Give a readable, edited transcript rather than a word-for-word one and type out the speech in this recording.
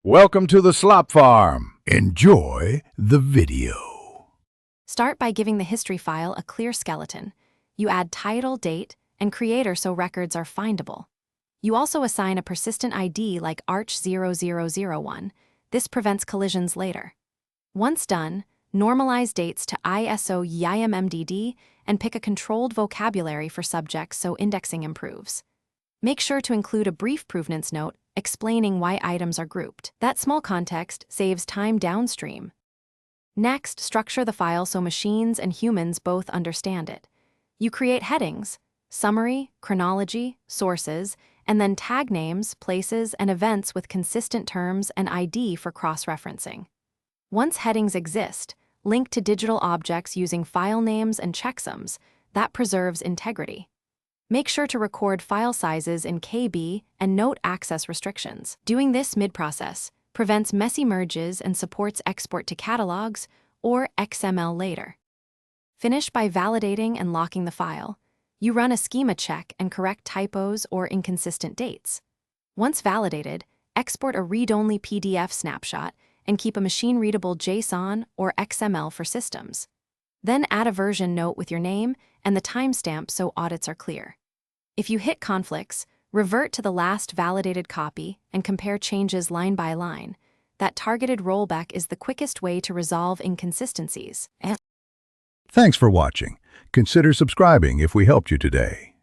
Welcome to the Slop Farm. Enjoy the video. Start by giving the history file a clear skeleton. You add title, date, and creator so records are findable. You also assign a persistent ID like ARCH0001. This prevents collisions later. Once done, normalize dates to ISO YIMMDD and pick a controlled vocabulary for subjects so indexing improves. Make sure to include a brief provenance note explaining why items are grouped. That small context saves time downstream. Next, structure the file so machines and humans both understand it. You create headings, summary, chronology, sources, and then tag names, places, and events with consistent terms and ID for cross-referencing. Once headings exist, link to digital objects using file names and checksums. That preserves integrity. Make sure to record file sizes in KB and note access restrictions. Doing this mid-process prevents messy merges and supports export to catalogs or XML later. Finish by validating and locking the file. You run a schema check and correct typos or inconsistent dates. Once validated, export a read-only PDF snapshot and keep a machine-readable JSON or XML for systems. Then add a version note with your name and the timestamp so audits are clear. If you hit conflicts, revert to the last validated copy and compare changes line by line. That targeted rollback is the quickest way to resolve inconsistencies. Thanks for watching. Consider subscribing if we helped you today.